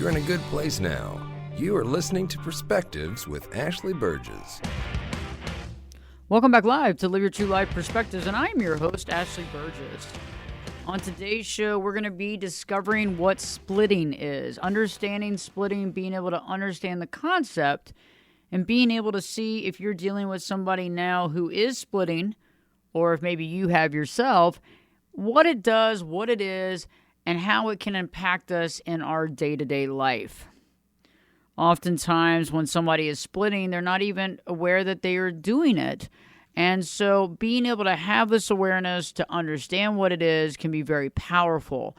you're in a good place now. You are listening to Perspectives with Ashley Burgess. Welcome back live to Live Your True Life Perspectives, and I'm your host, Ashley Burgess. On today's show, we're going to be discovering what splitting is, understanding splitting, being able to understand the concept, and being able to see if you're dealing with somebody now who is splitting, or if maybe you have yourself, what it does, what it is, and how it can impact us in our day-to-day life. Oftentimes, when somebody is splitting, they're not even aware that they are doing it. And so being able to have this awareness to understand what it is can be very powerful.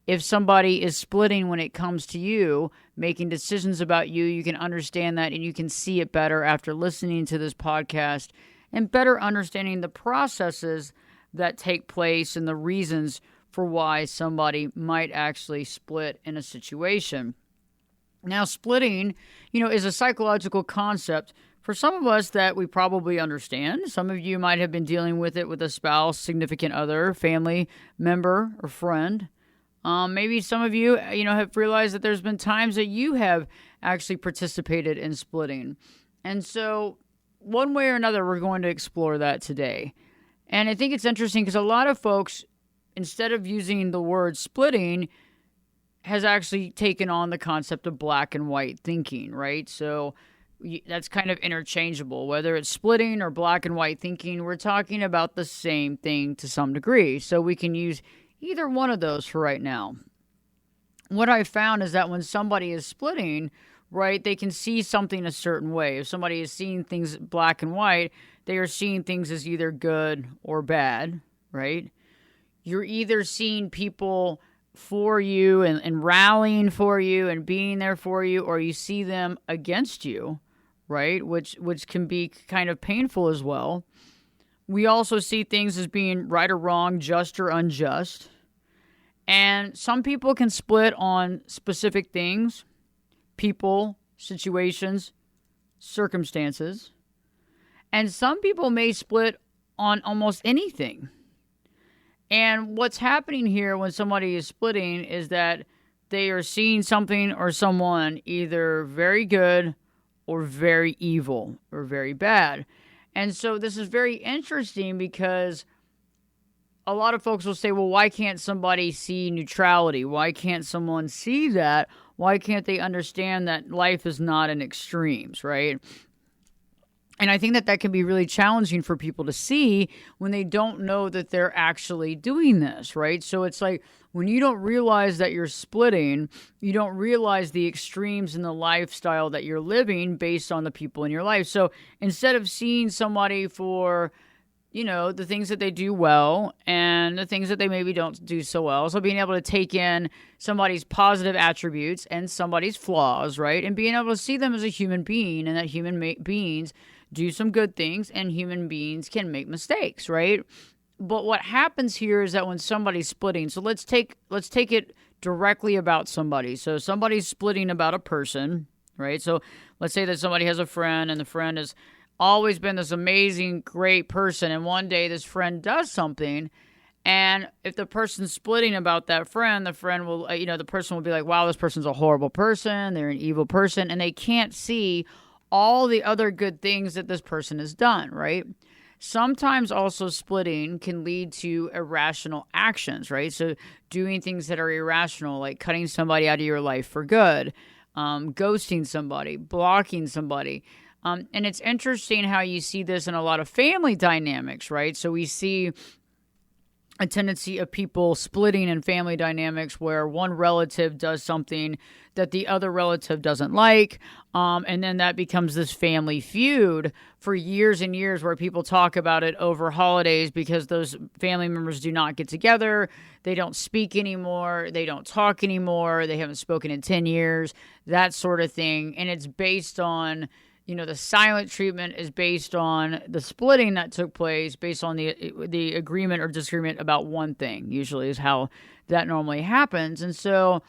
If somebody is splitting when it comes to you, making decisions about you, you can understand that and you can see it better after listening to this podcast and better understanding the processes that take place and the reasons for why somebody might actually split in a situation. Now, splitting, is a psychological concept for some of us that we probably understand. Some of you might have been dealing with it with a spouse, significant other, family member, or friend. Maybe some of you, have realized that there's been times that you have actually participated in splitting. And so one way or another, we're going to explore that today. And I think it's interesting because a lot of folks, instead of using the word splitting, has actually taken on the concept of black and white thinking, right? So that's kind of interchangeable. Whether it's splitting or black and white thinking, we're talking about the same thing to some degree. So we can use either one of those for right now. What I found is that when somebody is splitting, right, they can see something a certain way. If somebody is seeing things black and white, they are seeing things as either good or bad, right? You're either seeing people for you and rallying for you and being there for you, or you see them against you, right? Which can be kind of painful as well. We also see things as being right or wrong, just or unjust. And some people can split on specific things, people, situations, circumstances. And some people may split on almost anything. And what's happening here when somebody is splitting is that they are seeing something or someone either very good or very evil or very bad. And so this is very interesting because a lot of folks will say, well, why can't somebody see neutrality? Why can't someone see that? Why can't they understand that life is not in extremes, right? And I think that can be really challenging for people to see when they don't know that they're actually doing this, right? So it's like when you don't realize that you're splitting, you don't realize the extremes in the lifestyle that you're living based on the people in your life. So instead of seeing somebody for, the things that they do well and the things that they maybe don't do so well, so being able to take in somebody's positive attributes and somebody's flaws, right? And being able to see them as a human being and that human beings do some good things and human beings can make mistakes, right? But what happens here is that when somebody's splitting, so let's take it directly about somebody. So somebody's splitting about a person, right? So let's say that somebody has a friend and the friend has always been this amazing, great person. And one day this friend does something. And if the person's splitting about that friend, the friend will, the person will be like, wow, this person's a horrible person. They're an evil person. And they can't see all the other good things that this person has done, right? Sometimes also splitting can lead to irrational actions, right? So doing things that are irrational, like cutting somebody out of your life for good, ghosting somebody, blocking somebody. And it's interesting how you see this in a lot of family dynamics, right? So we see a tendency of people splitting in family dynamics where one relative does something that the other relative doesn't like. And then that becomes this family feud for years and years where people talk about it over holidays because those family members do not get together. They don't speak anymore. They don't talk anymore. They haven't spoken in 10 years, that sort of thing. And it's based on, the silent treatment is based on the splitting that took place, based on the agreement or disagreement about one thing, usually is how that normally happens. And so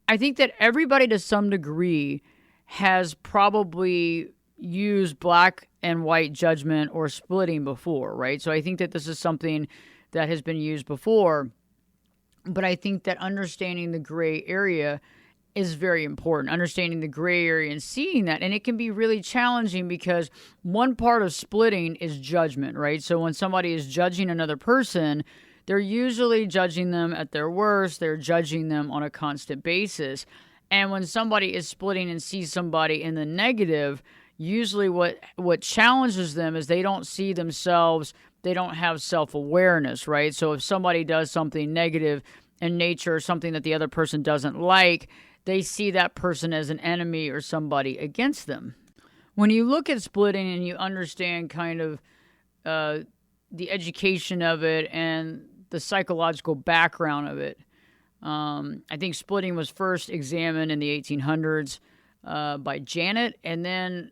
I think that everybody to some degree has probably used black and white judgment or splitting before, right? So I think that this is something that has been used before. But I think that understanding the gray area is very important, understanding the gray area and seeing that. And it can be really challenging because one part of splitting is judgment, right? So when somebody is judging another person, they're usually judging them at their worst. They're judging them on a constant basis. And when somebody is splitting and sees somebody in the negative, usually what challenges them is they don't see themselves, they don't have self-awareness, right? So if somebody does something negative in nature, something that the other person doesn't like, they see that person as an enemy or somebody against them. When you look at splitting and you understand kind of the education of it and the psychological background of it, I think splitting was first examined in the 1800s by Janet. And then,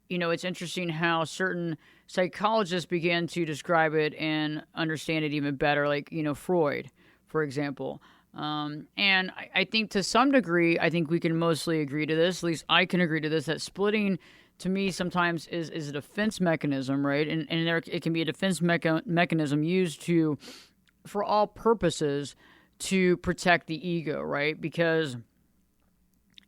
it's interesting how certain psychologists began to describe it and understand it even better, like, Freud, for example. And I think to some degree, I think we can mostly agree to this, at least I can agree to this, that splitting to me sometimes is a defense mechanism, right? And it can be a defense mechanism used for all purposes to protect the ego, right? Because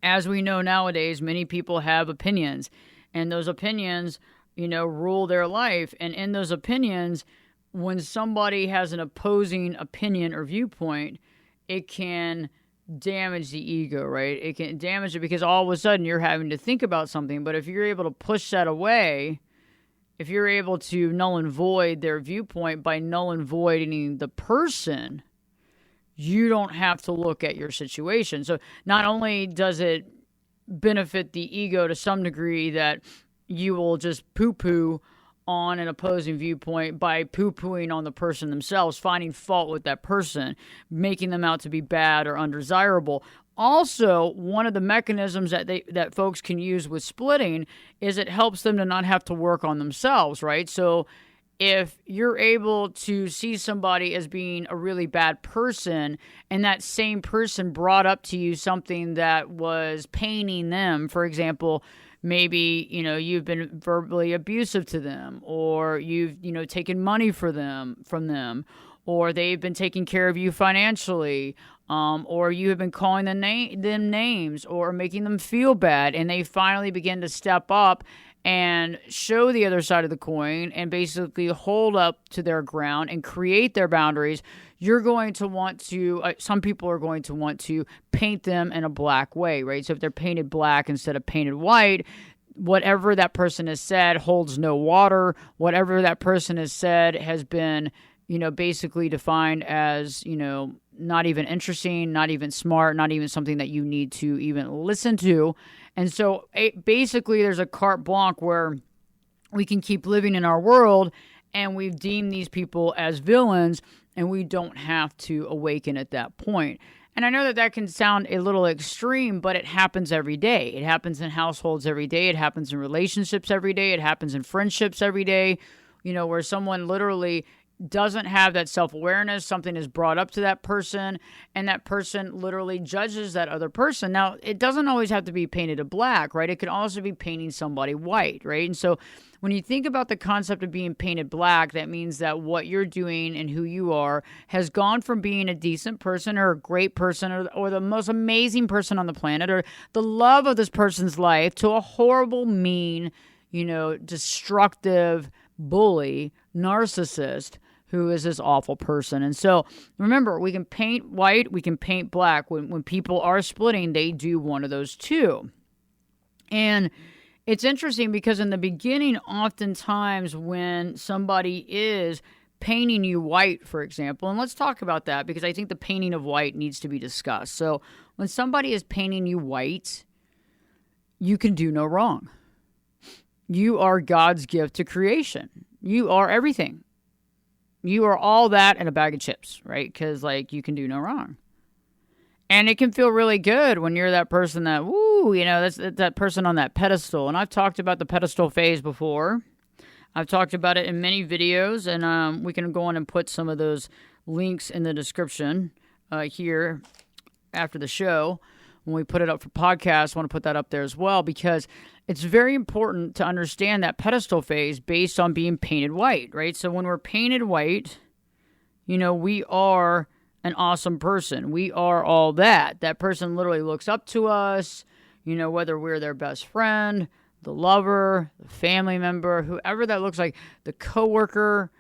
as we know nowadays, many people have opinions, and those opinions, rule their life. And in those opinions, when somebody has an opposing opinion or viewpoint, it can damage the ego, right? It can damage it because all of a sudden you're having to think about something. But if you're able to push that away, if you're able to null and void their viewpoint by null and voiding the person, you don't have to look at your situation. So not only does it benefit the ego to some degree that you will just poo-poo on an opposing viewpoint by poo-pooing on the person themselves, finding fault with that person, making them out to be bad or undesirable. Also, one of the mechanisms that folks can use with splitting is it helps them to not have to work on themselves, right? So if you're able to see somebody as being a really bad person and that same person brought up to you something that was paining them, for example, maybe, you've been verbally abusive to them, or you've, taken money from them, or they've been taking care of you financially, or you have been calling them names or making them feel bad, and they finally begin to step up and show the other side of the coin and basically hold up to their ground and create their boundaries. You're going to want to, some people are going to want to paint them in a black way, right? So if they're painted black instead of painted white, whatever that person has said holds no water. Whatever that person has said has been, basically defined as, not even interesting, not even smart, not even something that you need to even listen to. And so basically there's a carte blanche where we can keep living in our world and we've deemed these people as villains and we don't have to awaken at that point. And I know that can sound a little extreme, but it happens every day. It happens in households every day. It happens in relationships every day. It happens in friendships every day, where someone literally doesn't have that self-awareness, something is brought up to that person, and that person literally judges that other person. Now, it doesn't always have to be painted a black, right? It can also be painting somebody white, right? And so when you think about the concept of being painted black, that means that what you're doing and who you are has gone from being a decent person or a great person or the most amazing person on the planet or the love of this person's life to a horrible, mean, destructive bully, narcissist who is this awful person. And so remember, we can paint white, we can paint black. When people are splitting, they do one of those two. And it's interesting because in the beginning, oftentimes when somebody is painting you white, for example, and let's talk about that because I think the painting of white needs to be discussed. So when somebody is painting you white, you can do no wrong. You are God's gift to creation. You are everything. You are all that and a bag of chips, right? Because, you can do no wrong. And it can feel really good when you're that person that, that's that person on that pedestal. And I've talked about the pedestal phase before. I've talked about it in many videos, and we can go on and put some of those links in the description here after the show. When we put it up for podcasts, I want to put that up there as well because it's very important to understand that pedestal phase based on being painted white, right? So when we're painted white, we are an awesome person. We are all that. That person literally looks up to us, whether we're their best friend, the lover, the family member, whoever that looks like, the coworker.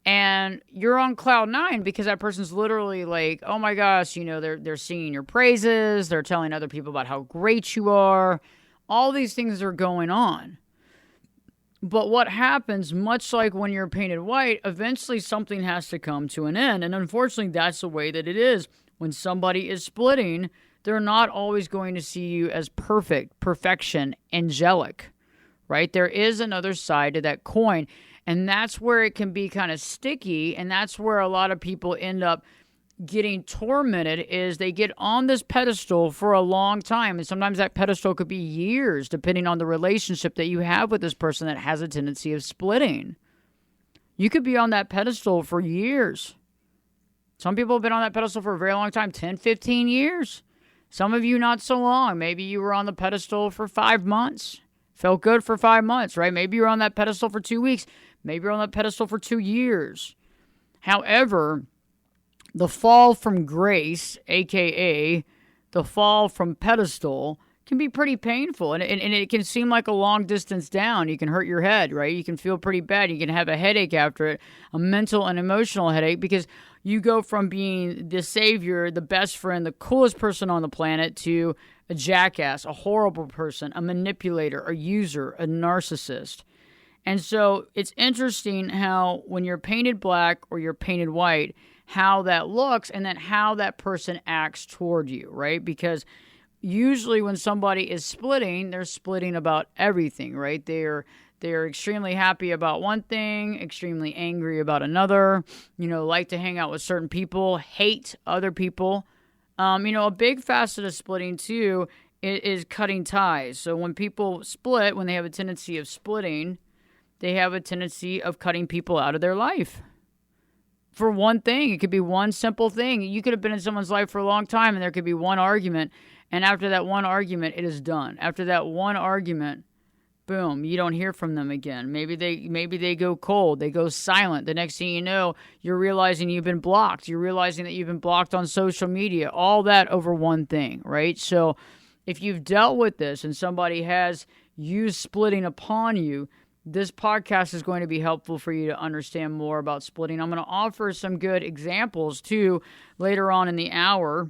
And you're on cloud nine because that person's literally like, oh my gosh, they're singing your praises. They're telling other people about how great you are. All these things are going on. But what happens, much like when you're painted white, eventually something has to come to an end. And unfortunately, that's the way that it is. When somebody is splitting, they're not always going to see you as perfect, perfection, angelic, right? There is another side to that coin. And that's where it can be kind of sticky. And that's where a lot of people end up getting tormented, is they get on this pedestal for a long time. And sometimes that pedestal could be years, depending on the relationship that you have with this person that has a tendency of splitting. You could be on that pedestal for years. Some people have been on that pedestal for a very long time, 10, 15 years. Some of you not so long. Maybe you were on the pedestal for 5 months. Felt good for 5 months, right? Maybe you're on that pedestal for 2 weeks. Maybe you're on that pedestal for 2 years. However, the fall from grace, a.k.a. the fall from pedestal, can be pretty painful. And it can seem like a long distance down. You can hurt your head, right? You can feel pretty bad. You can have a headache after it, a mental and emotional headache, because you go from being the savior, the best friend, the coolest person on the planet, to a jackass, a horrible person, a manipulator, a user, a narcissist. And so it's interesting how when you're painted black or you're painted white, how that looks and then how that person acts toward you, right? Because usually when somebody is splitting, they're splitting about everything, right? They're extremely happy about one thing, extremely angry about another, like to hang out with certain people, hate other people. A big facet of splitting too is cutting ties. So when people split, when they have a tendency of splitting, they have a tendency of cutting people out of their life. For one thing, it could be one simple thing. You could have been in someone's life for a long time and there could be one argument. And after that one argument, it is done. After that one argument, boom, you don't hear from them again. Maybe they go cold. They go silent. The next thing you know, you're realizing you've been blocked. You're realizing that you've been blocked on social media. All that over one thing, right? So if you've dealt with this and somebody has used splitting upon you, this podcast is going to be helpful for you to understand more about splitting. I'm going to offer some good examples, too, later on in the hour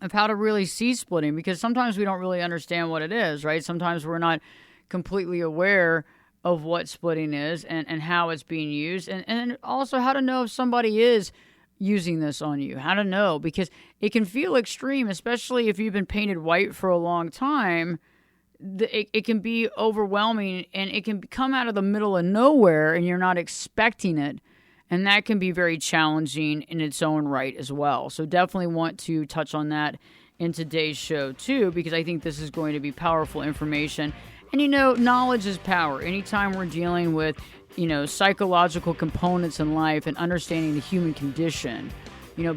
of how to really see splitting, because sometimes we don't really understand what it is, right? Sometimes we're not completely aware of what splitting is and how it's being used, and also how to know if somebody is using this on you, how to know, because it can feel extreme, especially if you've been painted white for a long time. It can be overwhelming, and it can come out of the middle of nowhere and you're not expecting it. And that can be very challenging in its own right as well. So definitely want to touch on that in today's show too, because I think this is going to be powerful information. And knowledge is power. Anytime we're dealing with, psychological components in life and understanding the human condition,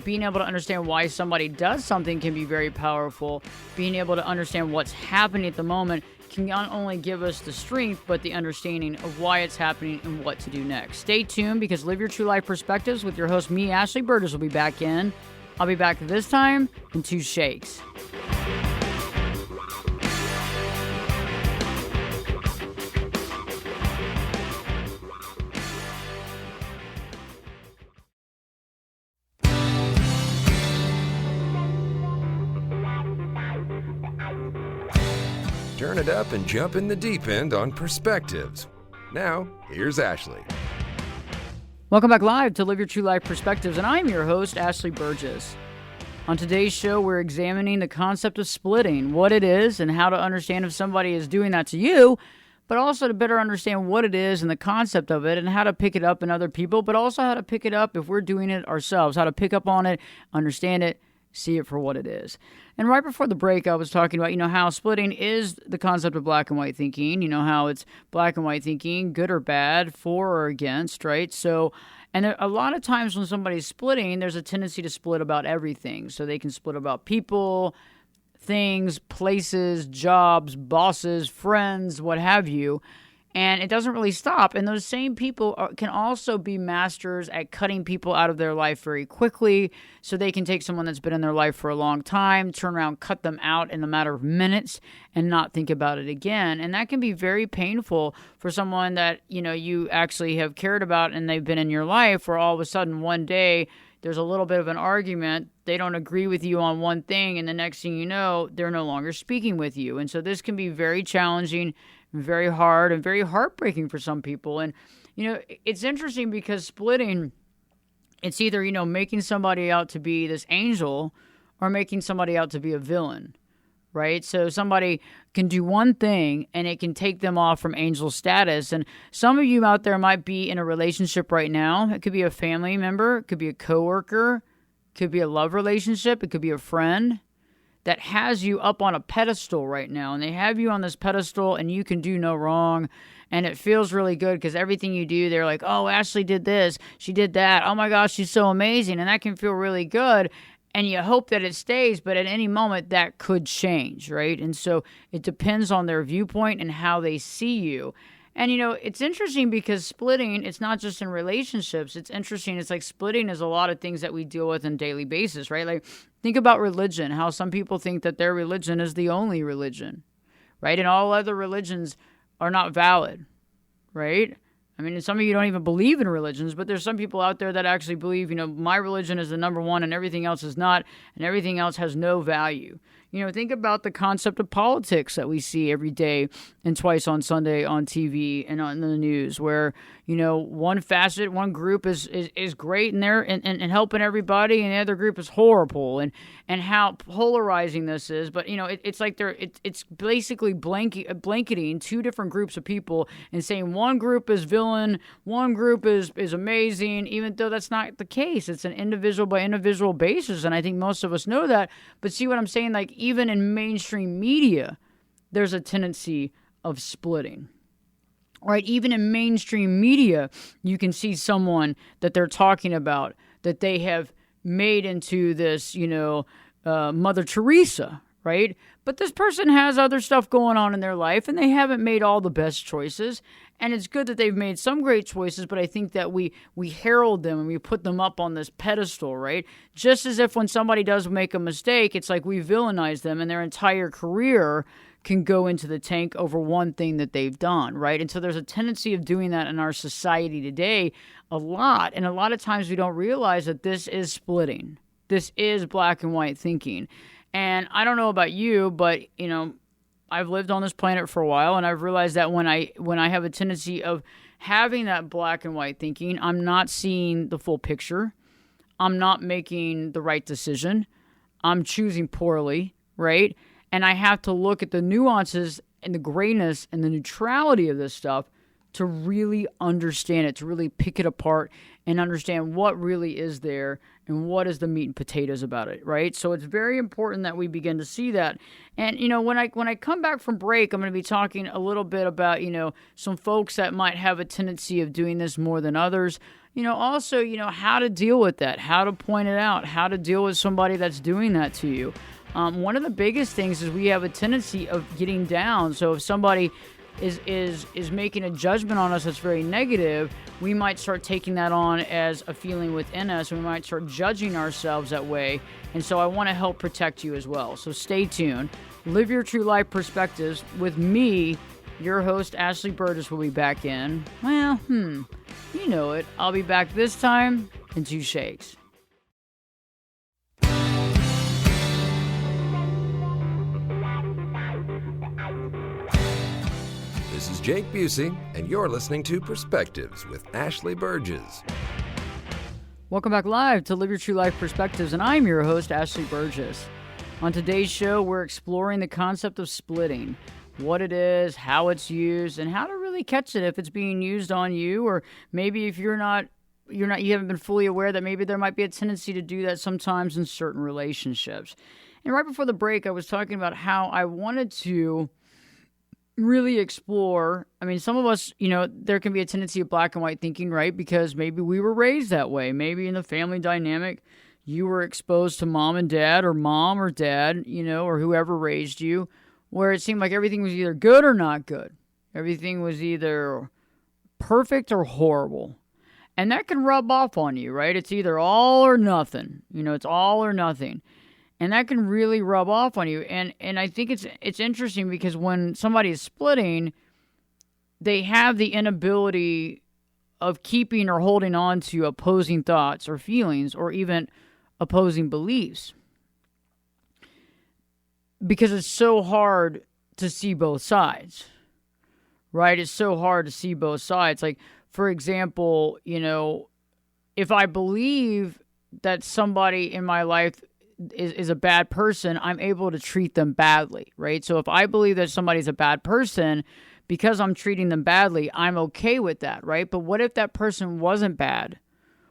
being able to understand why somebody does something can be very powerful. Being able to understand what's happening at the moment can not only give us the strength, but the understanding of why it's happening and what to do next. Stay tuned, because Live Your True Life Perspectives with your host, me, Ashley Burgess, will be back in. I'll be back this time in 2 shakes. Turn it up and jump in the deep end on Perspectives. Now, here's Ashley. Welcome back live to Live Your True Life Perspectives, and I'm your host, Ashley Burgess. On today's show, we're examining the concept of splitting, what it is, and how to understand if somebody is doing that to you, but also to better understand what it is and the concept of it, and how to pick it up in other people, but also how to pick it up if we're doing it ourselves, how to pick up on it, understand it, see it for what it is. And right before the break, I was talking about, how splitting is the concept of black and white thinking, how it's black and white thinking, good or bad, for or against, right? So, and a lot of times when somebody's splitting, there's a tendency to split about everything. So they can split about people, things, places, jobs, bosses, friends, what have you. And it doesn't really stop. And those same people can also be masters at cutting people out of their life very quickly. So they can take someone that's been in their life for a long time, turn around, cut them out in a matter of minutes and not think about it again. And that can be very painful for someone that, you actually have cared about and they've been in your life, where all of a sudden one day there's a little bit of an argument. They don't agree with you on one thing. And the next thing you know, they're no longer speaking with you. And so this can be very challenging, very hard, and very heartbreaking for some people. And, it's interesting because splitting, it's either, making somebody out to be this angel or making somebody out to be a villain, right? So somebody can do one thing and it can take them off from angel status. And some of you out there might be in a relationship right now. It could be a family member, it could be a coworker, it could be a love relationship, it could be a friend that has you up on a pedestal right now. And they have you on this pedestal and you can do no wrong. And it feels really good because everything you do, they're like, oh, Ashley did this, she did that. Oh my gosh, she's so amazing. And that can feel really good. And you hope that it stays, but at any moment that could change, right? And so it depends on their viewpoint and how they see you. And, it's interesting because splitting, it's not just in relationships. It's interesting. It's like splitting is a lot of things that we deal with on a daily basis, right? Like think about religion, how some people think that their religion is the only religion, right? And all other religions are not valid, right? I mean, some of you don't even believe in religions, but there's some people out there that actually believe, my religion is the number one and everything else is not, and everything else has no value. Think about the concept of politics that we see every day and twice on Sunday on TV and on the news, where, one facet, one group is great in there and helping everybody, and the other group is horrible, and how polarizing this is. But, it's like it's basically blanketing two different groups of people and saying one group is villain, one group is amazing, even though that's not the case. It's an individual by individual basis, and I think most of us know that. But see what I'm saying? Like, even in mainstream media, there's a tendency of splitting, right? Even in mainstream media, you can see someone that they're talking about that they have made into this, Mother Teresa, right? But this person has other stuff going on in their life and they haven't made all the best choices. And it's good that they've made some great choices, but I think that we herald them and we put them up on this pedestal, right? Just as if when somebody does make a mistake, it's like we villainize them and their entire career can go into the tank over one thing that they've done, right? And so there's a tendency of doing that in our society today a lot. And a lot of times we don't realize that this is splitting. This is black and white thinking. And I don't know about you, but, I've lived on this planet for a while, and I've realized that when I have a tendency of having that black and white thinking, I'm not seeing the full picture. I'm not making the right decision. I'm choosing poorly, right? And I have to look at the nuances and the grayness and the neutrality of this stuff to really understand it, to really pick it apart and understand what really is there and what is the meat and potatoes about it, right? So it's very important that we begin to see that. And, when I come back from break, I'm going to be talking a little bit about, some folks that might have a tendency of doing this more than others. Also, how to deal with that, how to point it out, how to deal with somebody that's doing that to you. One of the biggest things is we have a tendency of getting down. So if somebody is making a judgment on us that's very negative, we might start taking that on as a feeling within us, and we might start judging ourselves that way. And so I want to help protect you as well. So stay tuned. Live Your True Life Perspectives with me, your host, Ashley Burgess, will be back in, you know it. I'll be back this time in 2 shakes. This is Jake Busey, and you're listening to Perspectives with Ashley Burgess. Welcome back live to Live Your True Life Perspectives, and I'm your host, Ashley Burgess. On today's show, we're exploring the concept of splitting, what it is, how it's used, and how to really catch it if it's being used on you, or maybe if you haven't been fully aware that maybe there might be a tendency to do that sometimes in certain relationships. And right before the break, I was talking about how I wanted to really explore. I mean, some of us, there can be a tendency of black and white thinking, right? Because maybe we were raised that way. Maybe in the family dynamic, you were exposed to mom and dad, or mom or dad, or whoever raised you, where it seemed like everything was either good or not good. Everything was either perfect or horrible. And that can rub off on you, right? It's either all or nothing. It's all or nothing. And that can really rub off on you. And I think it's interesting because when somebody is splitting, they have the inability of keeping or holding on to opposing thoughts or feelings or even opposing beliefs. Because it's so hard to see both sides, right? It's so hard to see both sides. Like, for example, if I believe that somebody in my life is a bad person, I'm able to treat them badly, right? So if I believe that somebody's a bad person, because I'm treating them badly, I'm okay with that, right? But what if that person wasn't bad?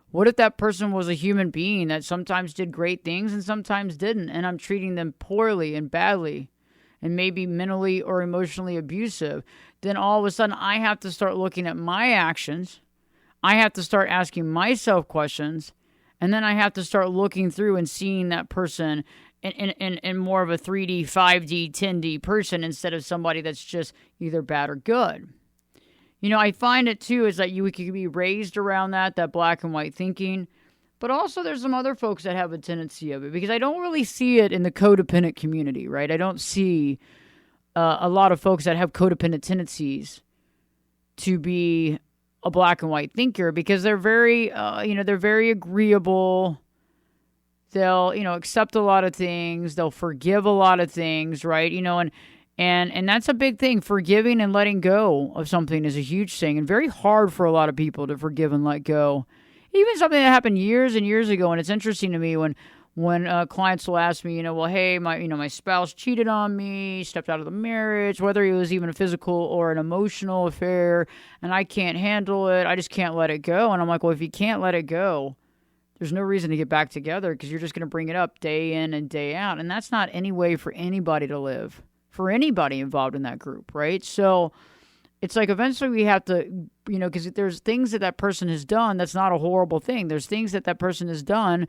What if that person was a human being that sometimes did great things and sometimes didn't, and I'm treating them poorly and badly and maybe mentally or emotionally abusive? Then all of a sudden I have to start looking at my actions. I have to start asking myself questions, and then I have to start looking through and seeing that person in more of a 3D, 5D, 10D person instead of somebody that's just either bad or good. I find it too is that you could be raised around that black and white thinking, but also there's some other folks that have a tendency of it, because I don't really see it in the codependent community, right? I don't see a lot of folks that have codependent tendencies to be a black and white thinker, because they're very, they're very agreeable. They'll, accept a lot of things. They'll forgive a lot of things, right? And that's a big thing. Forgiving and letting go of something is a huge thing, and very hard for a lot of people to forgive and let go. Even something that happened years and years ago. And it's interesting to me when clients will ask me, well, hey, my spouse cheated on me, stepped out of the marriage, whether it was even a physical or an emotional affair, and I can't handle it. I just can't let it go. And I'm like, well, if you can't let it go, there's no reason to get back together, because you're just going to bring it up day in and day out. And that's not any way for anybody to live, for anybody involved in that group, right? So it's like eventually we have to, because there's things that person has done that's not a horrible thing. There's things that person has done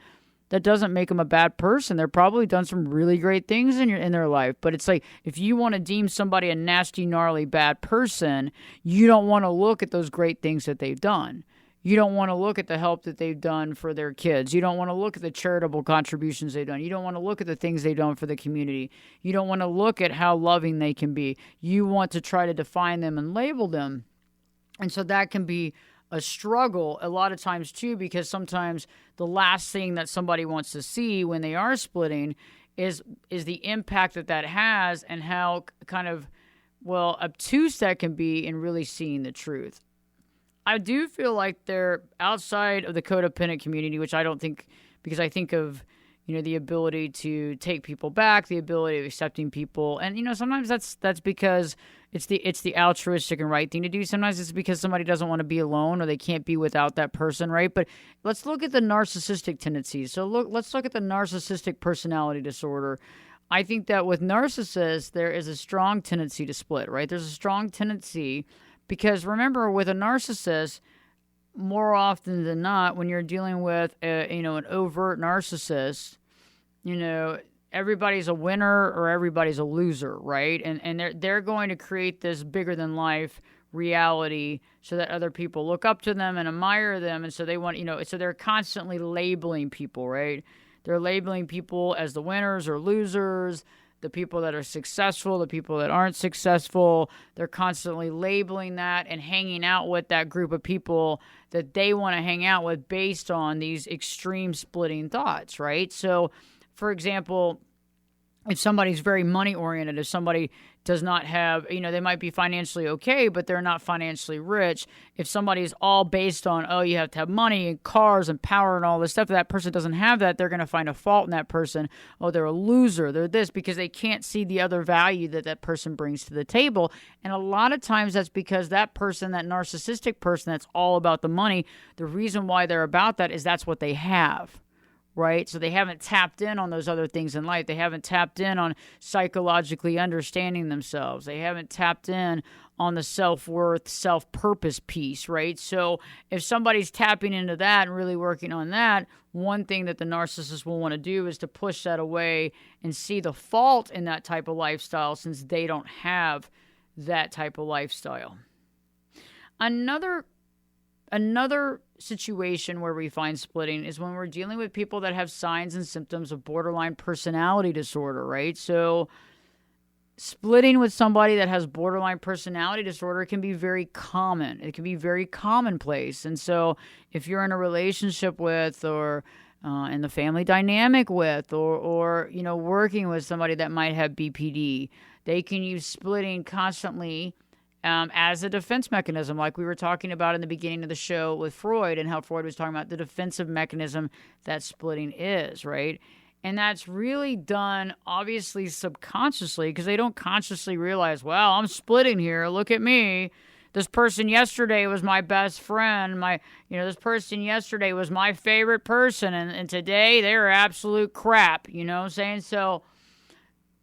that doesn't make them a bad person. They're probably done some really great things in their life. But it's like, if you want to deem somebody a nasty, gnarly, bad person, you don't want to look at those great things that they've done. You don't want to look at the help that they've done for their kids. You don't want to look at the charitable contributions they've done. You don't want to look at the things they've done for the community. You don't want to look at how loving they can be. You want to try to define them and label them. And so that can be a struggle a lot of times too, because sometimes the last thing that somebody wants to see when they are splitting is the impact that has, and how kind of, obtuse that can be in really seeing the truth. I do feel like they're outside of the codependent community, which I don't think, because I think of, the ability to take people back, the ability of accepting people. And, sometimes that's because it's the altruistic and right thing to do. Sometimes it's because somebody doesn't want to be alone, or they can't be without that person, right? But let's look at the narcissistic tendencies. So let's look at the narcissistic personality disorder. I think that with narcissists, there is a strong tendency to split, right? There's a strong tendency, because remember, with a narcissist, more often than not, when you're dealing with an overt narcissist, everybody's a winner or everybody's a loser, right? And they're going to create this bigger than life reality so that other people look up to them and admire them, and so they want, so they're constantly labeling people, right? They're labeling people as the winners or losers, the people that are successful, the people that aren't successful. They're constantly labeling that and hanging out with that group of people that they want to hang out with based on these extreme splitting thoughts, right? So, for example, if somebody's very money oriented, if somebody does not have, they might be financially okay, but they're not financially rich. If somebody's all based on, you have to have money and cars and power and all this stuff, that person doesn't have that, they're going to find a fault in that person. They're a loser, they're this, because they can't see the other value that person brings to the table. And a lot of times that's because that person, that narcissistic person that's all about the money, the reason why they're about that is that's what they have. Right? So they haven't tapped in on those other things in life. They haven't tapped in on psychologically understanding themselves. They haven't tapped in on the self-worth, self-purpose piece, right? So if somebody's tapping into that and really working on that, one thing that the narcissist will want to do is to push that away and see the fault in that type of lifestyle, since they don't have that type of lifestyle. Another situation where we find splitting is when we're dealing with people that have signs and symptoms of borderline personality disorder, right? So splitting with somebody that has borderline personality disorder can be very common. It can be very commonplace. And so if you're in a relationship with, or in the family dynamic with, or working with somebody that might have BPD, they can use splitting constantly as a defense mechanism, like we were talking about in the beginning of the show with Freud, and how Freud was talking about the defensive mechanism that splitting is, right? And that's really done, obviously, subconsciously, because they don't consciously realize, well, I'm splitting here. Look at me. This person yesterday was my best friend. This person yesterday was my favorite person, and today they're absolute crap. You know what I'm saying? So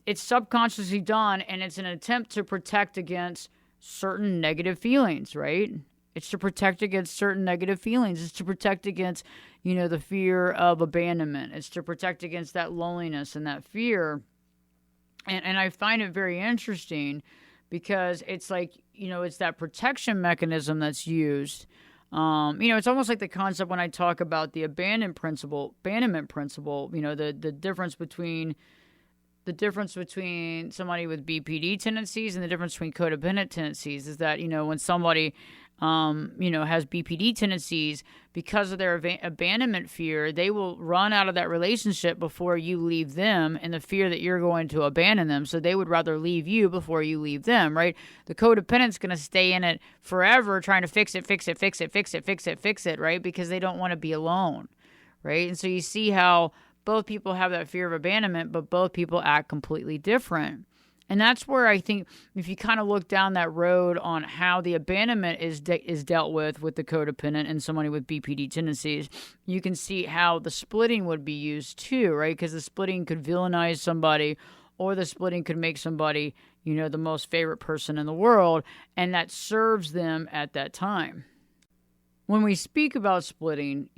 it's subconsciously done, and it's an attempt to protect against certain negative feelings, right? It's to protect against certain negative feelings. It's to protect against, the fear of abandonment. It's to protect against that loneliness and that fear. And I find it very interesting because it's like, it's that protection mechanism that's used. It's almost like the concept when I talk about the abandonment principle, the difference between somebody with BPD tendencies and the difference between codependent tendencies is that, when somebody, has BPD tendencies, because of their abandonment fear, they will run out of that relationship before you leave them, and the fear that you're going to abandon them. So they would rather leave you before you leave them, right? The codependent's going to stay in it forever trying to fix it, right? Because they don't want to be alone, right? And so you see how both people have that fear of abandonment, but both people act completely different. And that's where I think if you kind of look down that road on how the abandonment is dealt with the codependent and somebody with BPD tendencies, you can see how the splitting would be used too, right? Because the splitting could villainize somebody, or the splitting could make somebody, the most favorite person in the world, and that serves them at that time. When we speak about splitting,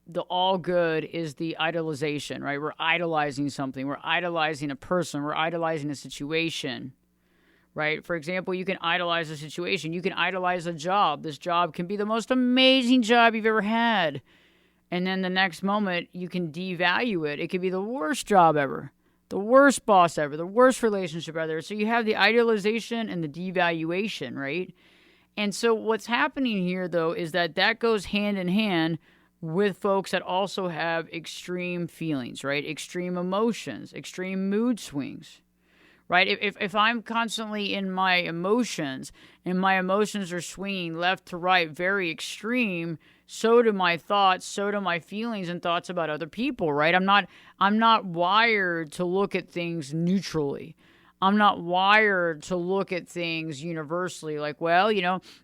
the all good is the idolization, right? We're idolizing something. We're idolizing a person. We're idolizing a situation, right? For example, you can idolize a situation. You can idolize a job. This job can be the most amazing job you've ever had. And then the next moment, you can devalue it. It could be the worst job ever, the worst boss ever, the worst relationship ever. So you have the idealization and the devaluation, right? And so what's happening here, though, is that goes hand in hand with folks that also have extreme feelings, right? Extreme emotions, extreme mood swings, right? If I'm constantly in my emotions and my emotions are swinging left to right, very extreme, so do my thoughts, so do my feelings and thoughts about other people, right? I'm not wired to look at things neutrally. I'm not wired to look at things universally like, well,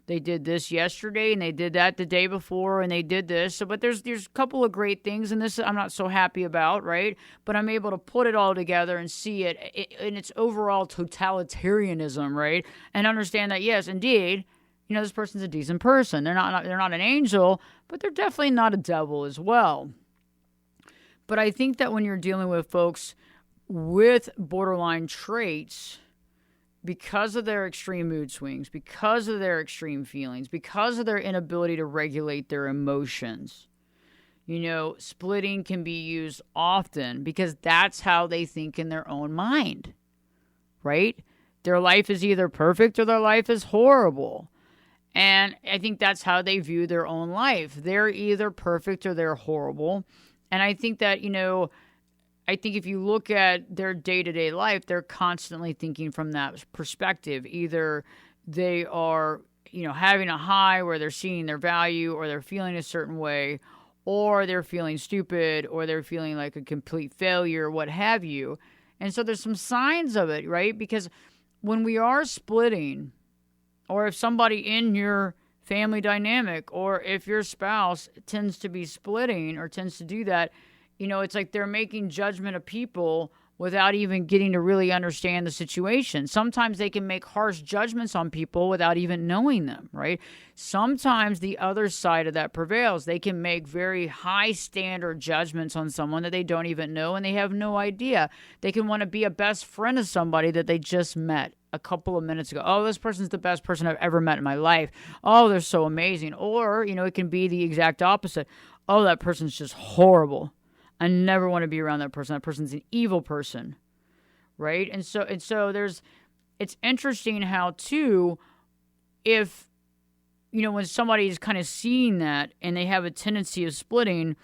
they did this yesterday and they did that the day before and they did this. So, but there's a couple of great things in this I'm not so happy about, right? But I'm able to put it all together and see it in its overall totalitarianism, right? And understand that, yes, indeed, this person's a decent person. They're not an angel, but they're definitely not a devil as well. But I think that when you're dealing with folks with borderline traits, because of their extreme mood swings, because of their extreme feelings, because of their inability to regulate their emotions, splitting can be used often because that's how they think in their own mind, right? Their life is either perfect or their life is horrible. And I think that's how they view their own life. They're either perfect or they're horrible. And I think that, I think if you look at their day-to-day life, they're constantly thinking from that perspective. Either they are, having a high where they're seeing their value, or they're feeling a certain way, or they're feeling stupid, or they're feeling like a complete failure, what have you. And so there's some signs of it, right? Because when we are splitting, or if somebody in your family dynamic, or if your spouse tends to be splitting or tends to do that, it's like they're making judgment of people without even getting to really understand the situation. Sometimes they can make harsh judgments on people without even knowing them, right? Sometimes the other side of that prevails. They can make very high standard judgments on someone that they don't even know and they have no idea. They can want to be a best friend of somebody that they just met a couple of minutes ago. Oh, this person's the best person I've ever met in my life. Oh, they're so amazing. Or, it can be the exact opposite. Oh, that person's just horrible. I never want to be around that person. That person's an evil person. Right? And so it's interesting how too, if, when somebody's kind of seeing that and they have a tendency of splitting,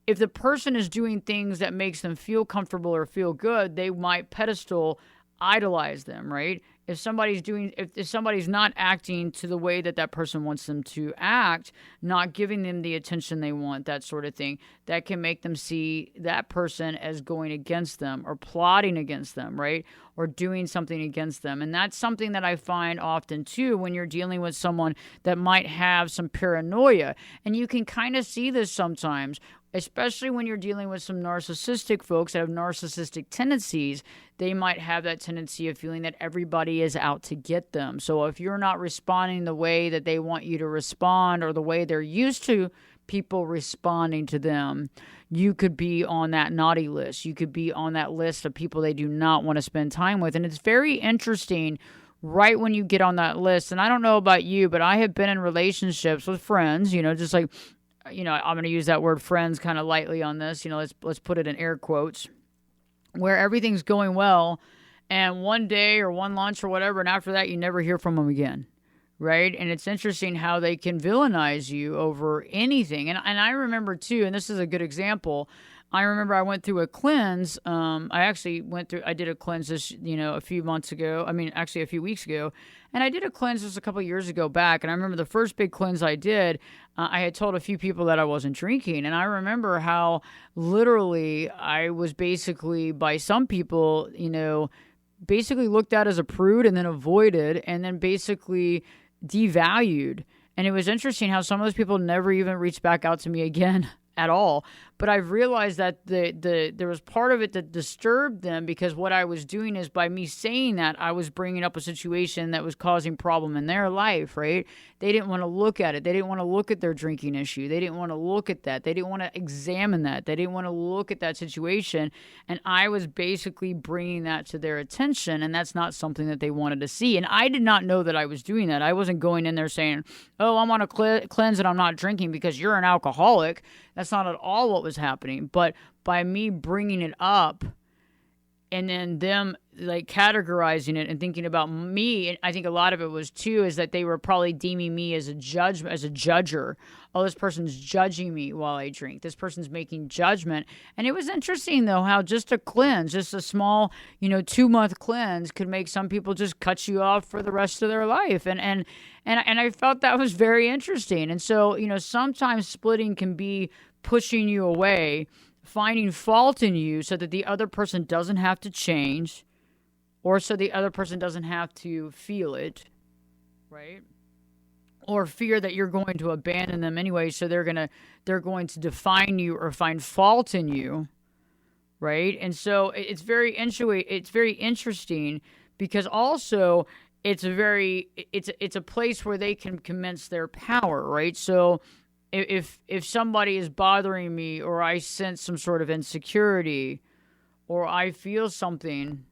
if the person is doing things that makes them feel comfortable or feel good, they might pedestal idolize them, right? If somebody's not acting to the way that person wants them to act, not giving them the attention they want, that sort of thing, that can make them see that person as going against them or plotting against them, right? Or doing something against them. And that's something that I find often too when you're dealing with someone that might have some paranoia. And you can kind of see this sometimes, especially when you're dealing with some narcissistic folks that have narcissistic tendencies. They might have that tendency of feeling that everybody is out to get them. So if you're not responding the way that they want you to respond or the way they're used to people responding to them, you could be on that naughty list. You could be on that list of people they do not want to spend time with. And it's very interesting right when you get on that list. And I don't know about you, but I have been in relationships with friends, just like, I'm going to use that word friends kind of lightly on this, let's put it in air quotes, where everything's going well and one day or one lunch or whatever, and after that you never hear from them again, right? And it's interesting how they can villainize you over anything. And I remember too, and this is a good example, I remember I went through a cleanse. I did a cleanse this, a few months ago. Actually a few weeks ago. And I did a cleanse just a couple of years ago back. And I remember the first big cleanse I did, I had told a few people that I wasn't drinking. And I remember how literally I was basically, by some people, basically looked at as a prude and then avoided and then basically devalued. And it was interesting how some of those people never even reached back out to me again at all. But I've realized that there was part of it that disturbed them, because what I was doing is, by me saying that, I was bringing up a situation that was causing problem in their life, right? They didn't want to look at it. They didn't want to look at their drinking issue. They didn't want to look at that. They didn't want to examine that. They didn't want to look at that situation. And I was basically bringing that to their attention, and that's not something that they wanted to see. And I did not know that I was doing that. I wasn't going in there saying, oh, I'm on a cleanse and I'm not drinking because you're an alcoholic. That's not at all what was happening. But by me bringing it up and then them like categorizing it and thinking about me, and I think a lot of it was too, is that they were probably deeming me as a judger. Oh, this person's judging me while I drink. This person's making judgment. And it was interesting though how just a cleanse, just a small, 2-month cleanse could make some people just cut you off for the rest of their life. And I felt that was very interesting. And so, sometimes splitting can be pushing you away, finding fault in you so that the other person doesn't have to change, or so the other person doesn't have to feel it, right? Or fear that you're going to abandon them anyway, so they're going to define you or find fault in you, right? And so it's very interesting, because also it's a place where they can commence their power, right? So if somebody is bothering me, or I sense some sort of insecurity, or I feel something,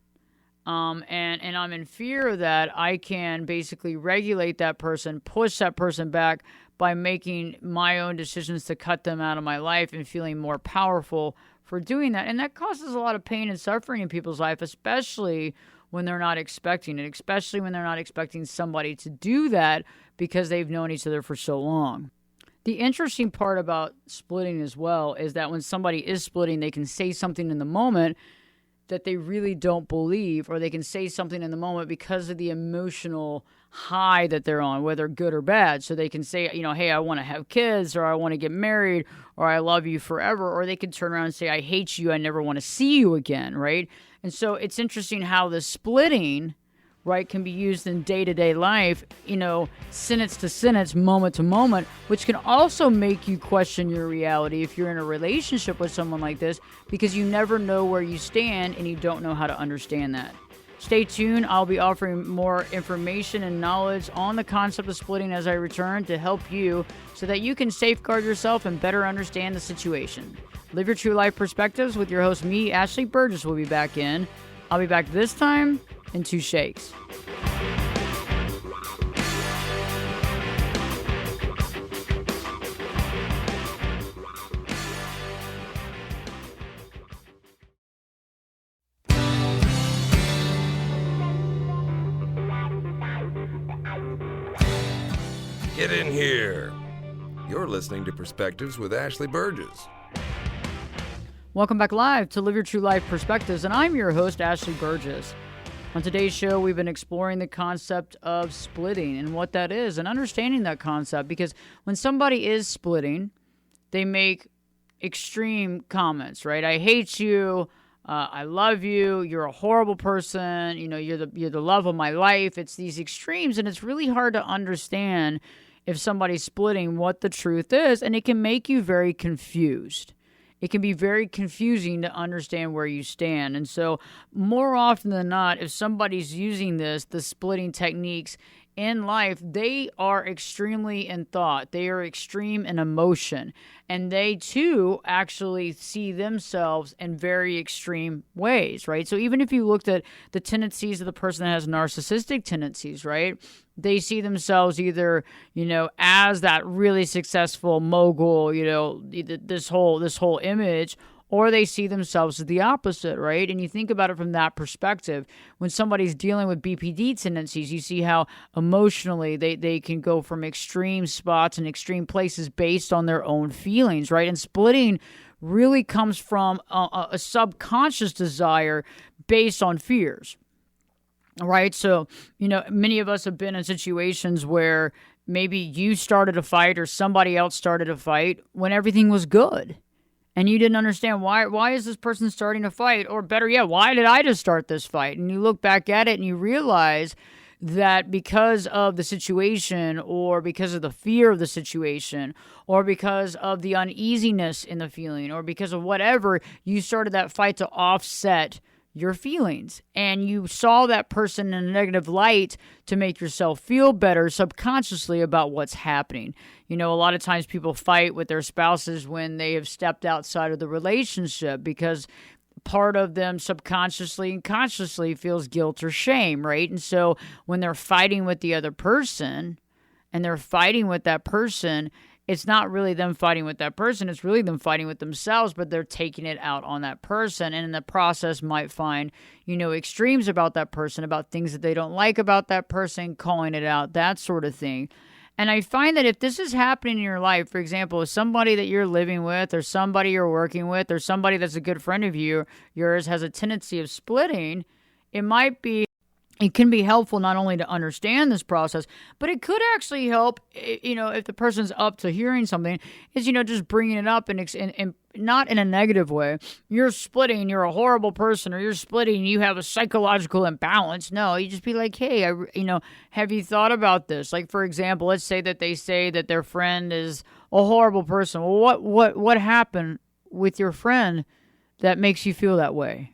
and I'm in fear of that, I can basically regulate that person, push that person back by making my own decisions to cut them out of my life and feeling more powerful for doing that. And that causes a lot of pain and suffering in people's life, especially when they're not expecting it, especially when they're not expecting somebody to do that because they've known each other for so long. The interesting part about splitting as well is that when somebody is splitting, they can say something in the moment that they really don't believe, or they can say something in the moment because of the emotional high that they're on, whether good or bad. So they can say, hey, I want to have kids, or I want to get married, or I love you forever. Or they can turn around and say, I hate you, I never want to see you again, right? And so it's interesting how the splitting, right, can be used in day-to-day life, sentence to sentence, moment to moment, which can also make you question your reality if you're in a relationship with someone like this, because you never know where you stand and you don't know how to understand that. Stay tuned. I'll be offering more information and knowledge on the concept of splitting as I return to help you so that you can safeguard yourself and better understand the situation. Live Your True Life Perspectives with your host, me, Ashley Burgess, will be back in. I'll be back this time in 2 shakes. Get in here. You're listening to Perspectives with Ashley Burgess. Welcome back live to Live Your True Life Perspectives, and I'm your host, Ashley Burgess. On today's show, we've been exploring the concept of splitting and what that is and understanding that concept, because when somebody is splitting, they make extreme comments, right? I hate you. I love you. You're a horrible person. You know, you're the love of my life. It's these extremes, and it's really hard to understand if somebody's splitting what the truth is, and it can make you very confused. It can be very confusing to understand where you stand. And so more often than not, if somebody's using the splitting techniques in life, they are extremely in thought. They are extreme in emotion. And they, too, actually see themselves in very extreme ways, right? So even if you looked at the tendencies of the person that has narcissistic tendencies, right? They see themselves either, as that really successful mogul, this whole image, or they see themselves as the opposite, right? And you think about it from that perspective. When somebody's dealing with BPD tendencies, you see how emotionally they can go from extreme spots and extreme places based on their own feelings, right? And splitting really comes from a subconscious desire based on fears, right? So, many of us have been in situations where maybe you started a fight or somebody else started a fight when everything was good. And you didn't understand why is this person starting a fight? Or better yet, why did I just start this fight? And you look back at it and you realize that because of the situation, or because of the fear of the situation, or because of the uneasiness in the feeling, or because of whatever, you started that fight to offset your feelings. And you saw that person in a negative light to make yourself feel better subconsciously about what's happening. A lot of times people fight with their spouses when they have stepped outside of the relationship because part of them subconsciously and consciously feels guilt or shame, right? And so when they're fighting with the other person and they're fighting with that person, it's not really them fighting with that person. It's really them fighting with themselves, but they're taking it out on that person. And in the process might find, extremes about that person, about things that they don't like about that person, calling it out, that sort of thing. And I find that if this is happening in your life, for example, if somebody that you're living with or somebody you're working with or somebody that's a good friend of yours has a tendency of splitting, it can be helpful not only to understand this process, but it could actually help, if the person's up to hearing something, is, just bringing it up and not in a negative way. You're splitting, you're a horrible person, or you're splitting, you have a psychological imbalance. No, you just be like, hey, have you thought about this? Like, for example, let's say that they say that their friend is a horrible person. Well, what happened with your friend that makes you feel that way?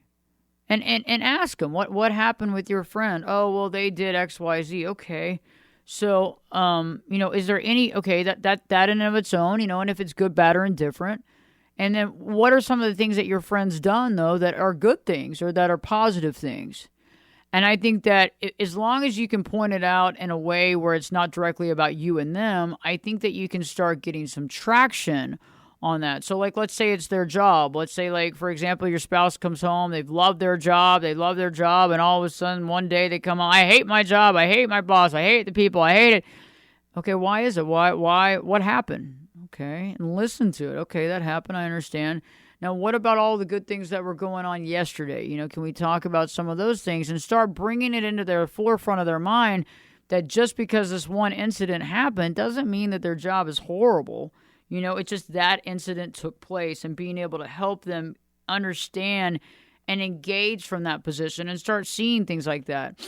And ask them, what happened with your friend? Oh, well, they did X, Y, Z. Okay. So, is there any, okay, that in and of its own, and if it's good, bad, or indifferent. And then what are some of the things that your friend's done, though, that are good things or that are positive things? And I think that as long as you can point it out in a way where it's not directly about you and them, I think that you can start getting some traction on that. So, like, let's say it's their job. Let's say, like, for example, your spouse comes home, they've loved their job, and all of a sudden one day they come home, I hate my job, I hate my boss, I hate the people, I hate it. Okay, why is it? Why, what happened? Okay, and listen to it. Okay, that happened, I understand. Now, what about all the good things that were going on yesterday? Can we talk about some of those things and start bringing it into their forefront of their mind that just because this one incident happened doesn't mean that their job is horrible. It's just that incident took place, and being able to help them understand and engage from that position and start seeing things like that.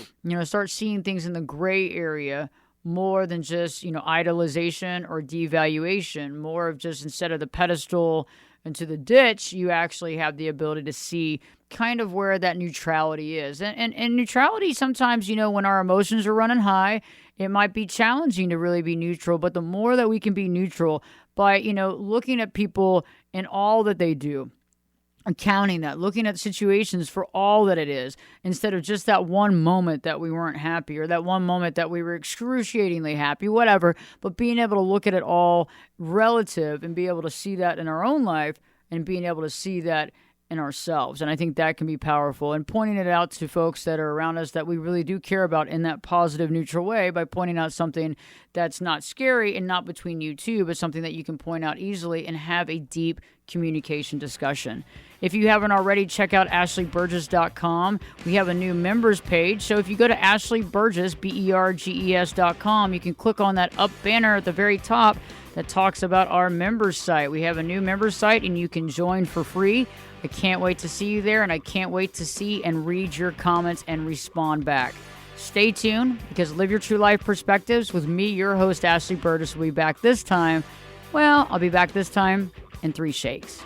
Start seeing things in the gray area more than just, idolization or devaluation, more of just instead of the pedestal into the ditch, you actually have the ability to see kind of where that neutrality is. And neutrality sometimes, when our emotions are running high, it might be challenging to really be neutral. But the more that we can be neutral by, looking at people and all that they do, accounting that, looking at situations for all that it is, instead of just that one moment that we weren't happy or that one moment that we were excruciatingly happy, whatever, but being able to look at it all relative and be able to see that in our own life and being able to see that in ourselves. And I think that can be powerful, and pointing it out to folks that are around us that we really do care about in that positive, neutral way, by pointing out something that's not scary and not between you two, but something that you can point out easily and have a deep communication discussion. If you haven't already, check out ashleyburgess.com. We have a new members page. So if you go to ashleyburgess, BERGES.com, you can click on that up banner at the very top that talks about our members site. We have a new members site and you can join for free. I can't wait to see you there, and I can't wait to see and read your comments and respond back. Stay tuned, because Live Your True Life Perspectives with me, your host, Ashley Burgess, will be back this time. Well, I'll be back this time in 3 shakes.